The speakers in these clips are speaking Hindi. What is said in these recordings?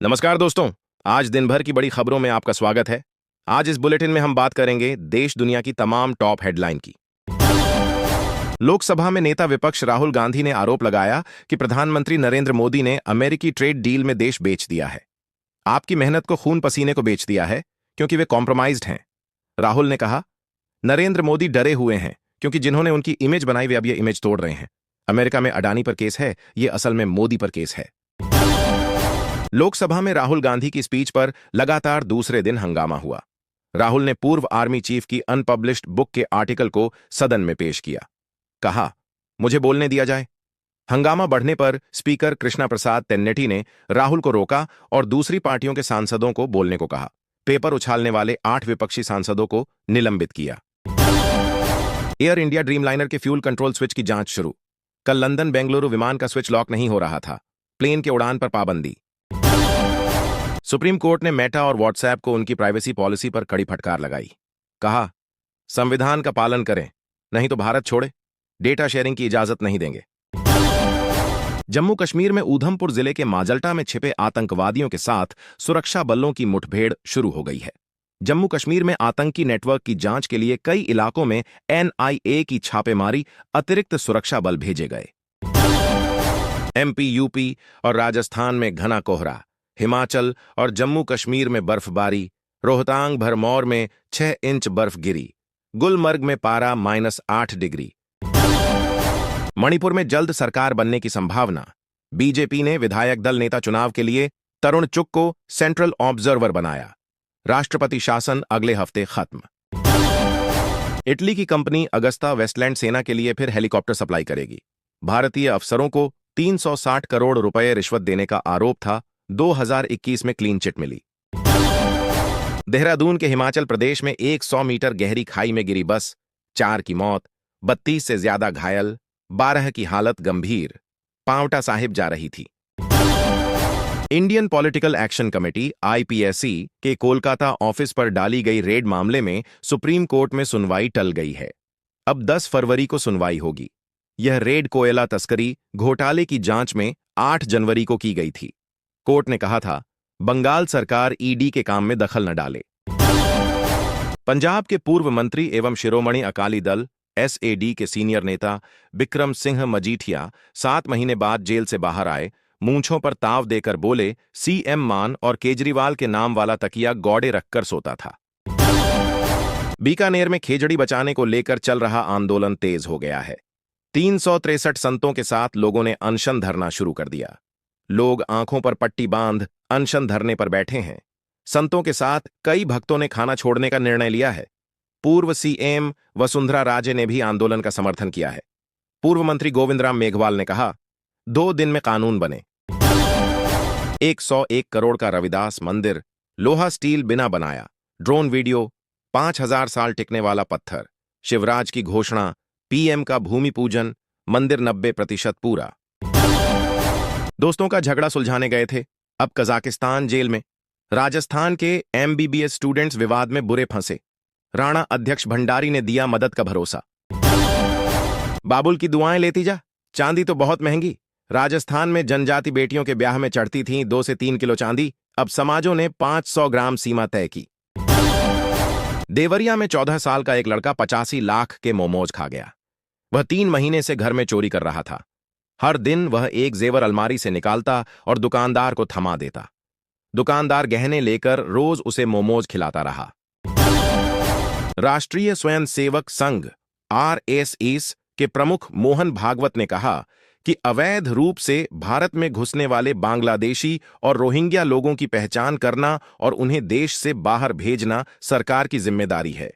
नमस्कार दोस्तों। आज दिन भर की बड़ी खबरों में आपका स्वागत है। आज इस बुलेटिन में हम बात करेंगे देश दुनिया की तमाम टॉप हेडलाइन की। लोकसभा में नेता विपक्ष राहुल गांधी ने आरोप लगाया कि प्रधानमंत्री नरेंद्र मोदी ने अमेरिकी ट्रेड डील में देश बेच दिया है। आपकी मेहनत को खून पसीने को बेच दिया है क्योंकि वे कॉम्प्रोमाइज्ड हैं। राहुल ने कहा, नरेंद्र मोदी डरे हुए हैं क्योंकि जिन्होंने उनकी इमेज बनाई वे अब ये इमेज तोड़ रहे हैं। अमेरिका में अडानी पर केस है, ये असल में मोदी पर केस है। लोकसभा में राहुल गांधी की स्पीच पर लगातार दूसरे दिन हंगामा हुआ। राहुल ने पूर्व आर्मी चीफ की अनपब्लिश्ड बुक के आर्टिकल को सदन में पेश किया। कहा, मुझे बोलने दिया जाए। हंगामा बढ़ने पर स्पीकर कृष्णा प्रसाद तेन्नेटी ने राहुल को रोका और दूसरी पार्टियों के सांसदों को बोलने को कहा। पेपर उछालने वाले 8 विपक्षी सांसदों को निलंबित किया। एयर इंडिया ड्रीमलाइनर के फ्यूल कंट्रोल स्विच की जांच शुरू। कल लंदन बेंगलुरु विमान का स्विच लॉक नहीं हो रहा था। प्लेन के उड़ान पर पाबंदी। सुप्रीम कोर्ट ने मेटा और व्हाट्सएप को उनकी प्राइवेसी पॉलिसी पर कड़ी फटकार लगाई। कहा, संविधान का पालन करें, नहीं तो भारत छोड़े, डेटा शेयरिंग की इजाजत नहीं देंगे। जम्मू कश्मीर में ऊधमपुर जिले के माजल्टा में छिपे आतंकवादियों के साथ सुरक्षा बलों की मुठभेड़ शुरू हो गई है। जम्मू कश्मीर में आतंकी नेटवर्क की जांच के लिए कई इलाकों में एनआईए की छापेमारी अतिरिक्त सुरक्षा बल भेजे गए। एमपी, यूपी और राजस्थान में घना कोहरा। हिमाचल और जम्मू कश्मीर में बर्फबारी। रोहतांग भरमौर में 6 इंच बर्फ गिरी। गुलमर्ग में पारा -8 डिग्री। मणिपुर में जल्द सरकार बनने की संभावना। बीजेपी ने विधायक दल नेता चुनाव के लिए तरुण चुग को सेंट्रल ऑब्जर्वर बनाया। राष्ट्रपति शासन अगले हफ्ते खत्म। इटली की कंपनी अगस्ता वेस्टलैंड सेना के लिए फिर हेलीकॉप्टर सप्लाई करेगी। भारतीय अफसरों को 360 करोड़ रुपए रिश्वत देने का आरोप था। 2021 में क्लीन चिट मिली। देहरादून के हिमाचल प्रदेश में 100 मीटर गहरी खाई में गिरी बस, 4 की मौत, 32 से ज्यादा घायल, 12 की हालत गंभीर। पांवटा साहिब जा रही थी। Indian political action committee IPAC के कोलकाता ऑफिस पर डाली गई रेड मामले में सुप्रीम कोर्ट में सुनवाई टल गई है। अब 10 फरवरी को सुनवाई होगी। यह रेड कोयला तस्करी घोटाले की जांच में 8 जनवरी को की गई थी। कोर्ट ने कहा था, बंगाल सरकार ईडी के काम में दखल न डाले। पंजाब के पूर्व मंत्री एवं शिरोमणि अकाली दल एसएडी के सीनियर नेता बिक्रम सिंह मजीठिया 7 महीने बाद जेल से बाहर आए। मूंछों पर ताव देकर बोले, सीएम मान और केजरीवाल के नाम वाला तकिया गौड़े रखकर सोता था। बीकानेर में खेजड़ी बचाने को लेकर चल रहा आंदोलन तेज हो गया है। 363 संतों के साथ लोगों ने अनशन धरना शुरू कर दिया। लोग आंखों पर पट्टी बांध अनशन धरने पर बैठे हैं। संतों के साथ कई भक्तों ने खाना छोड़ने का निर्णय लिया है। पूर्व सीएम वसुंधरा राजे ने भी आंदोलन का समर्थन किया है। पूर्व मंत्री गोविंदराम मेघवाल ने कहा, 2 दिन में कानून बने। 101 करोड़ का रविदास मंदिर, लोहा स्टील बिना बनाया। ड्रोन वीडियो, 5000 साल टिकने वाला पत्थर। शिवराज की घोषणा, पीएम का भूमि पूजन, मंदिर 90% पूरा। दोस्तों का झगड़ा सुलझाने गए थे, अब कजाकिस्तान जेल में। राजस्थान के एमबीबीएस स्टूडेंट्स विवाद में बुरे फंसे। राणा अध्यक्ष भंडारी ने दिया मदद का भरोसा। बाबुल की दुआएं लेती जा, चांदी तो बहुत महंगी। राजस्थान में जनजाति बेटियों के ब्याह में चढ़ती थीं 2 से 3 किलो चांदी, अब समाजों ने 500 ग्राम सीमा तय की। देवरिया में 14 साल का एक लड़का 85 लाख के मोमोज खा गया। वह 3 महीने से घर में चोरी कर रहा था। हर दिन वह एक जेवर अलमारी से निकालता और दुकानदार को थमा देता। दुकानदार गहने लेकर रोज उसे मोमोज खिलाता रहा। राष्ट्रीय स्वयंसेवक संघ आरएसएस के प्रमुख मोहन भागवत ने कहा कि अवैध रूप से भारत में घुसने वाले बांग्लादेशी और रोहिंग्या लोगों की पहचान करना और उन्हें देश से बाहर भेजना सरकार की जिम्मेदारी है।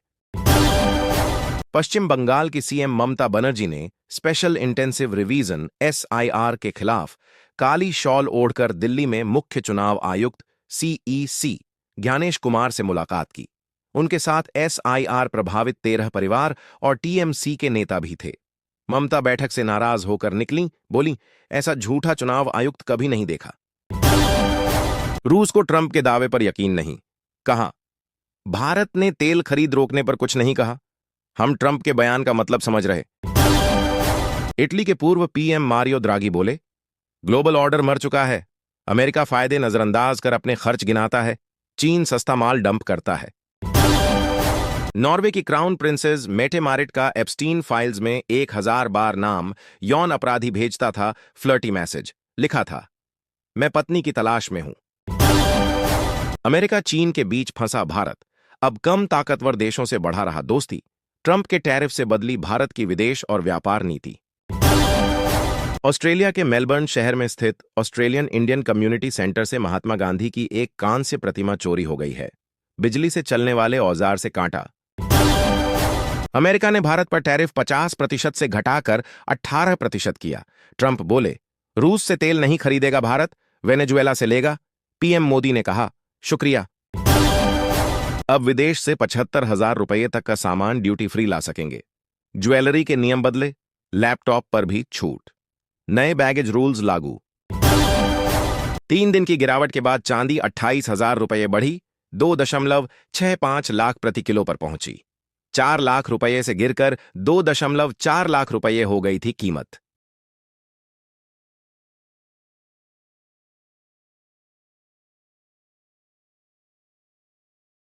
पश्चिम बंगाल की सीएम ममता बनर्जी ने स्पेशल इंटेंसिव रिवीजन एसआईआर के खिलाफ काली शॉल ओढ़कर दिल्ली में मुख्य चुनाव आयुक्त सीईसी ज्ञानेश कुमार से मुलाकात की। उनके साथ एसआईआर प्रभावित 13 परिवार और टीएमसी के नेता भी थे। ममता बैठक से नाराज होकर निकलीं, बोली, ऐसा झूठा चुनाव आयुक्त कभी नहीं देखा। रूस को ट्रंप के दावे पर यकीन नहीं। कहा, भारत ने तेल खरीद रोकने पर कुछ नहीं कहा, हम ट्रंप के बयान का मतलब समझ रहे। इटली के पूर्व पीएम मारियो द्रागी बोले, ग्लोबल ऑर्डर मर चुका है, अमेरिका फायदे नजरअंदाज कर अपने खर्च गिनाता है। चीन सस्ता माल डंप करता है। नॉर्वे की क्राउन प्रिंसेस मेटे मारिट का एप्स्टीन फाइल्स में 1000 बार नाम यौन अपराधी भेजता था। फ्लर्टी मैसेज लिखा था, मैं पत्नी की तलाश में हूं। अमेरिका चीन के बीच फंसा भारत, अब कम ताकतवर देशों से बढ़ा रहा दोस्ती। ट्रंप के टैरिफ से बदली भारत की विदेश और व्यापार नीति। ऑस्ट्रेलिया के मेलबर्न शहर में स्थित ऑस्ट्रेलियन इंडियन कम्युनिटी सेंटर से महात्मा गांधी की एक कांस्य प्रतिमा चोरी हो गई है। बिजली से चलने वाले औजार से कांटा। अमेरिका ने भारत पर टैरिफ 50% से घटाकर 18% किया। ट्रंप बोले, रूस से तेल नहीं खरीदेगा भारत, वेनेजुएला से लेगा। पीएम मोदी ने कहा, शुक्रिया। अब विदेश से 75,000 रुपये तक का सामान ड्यूटी फ्री ला सकेंगे। ज्वेलरी के नियम बदले, लैपटॉप पर भी छूट। नए बैगेज रूल्स लागू। 3 दिन की गिरावट के बाद चांदी 28,000 रुपये बढ़ी, 2.65 लाख प्रति किलो पर पहुंची। 4 लाख रुपये से गिरकर 2.4 लाख रुपये हो गई थी कीमत।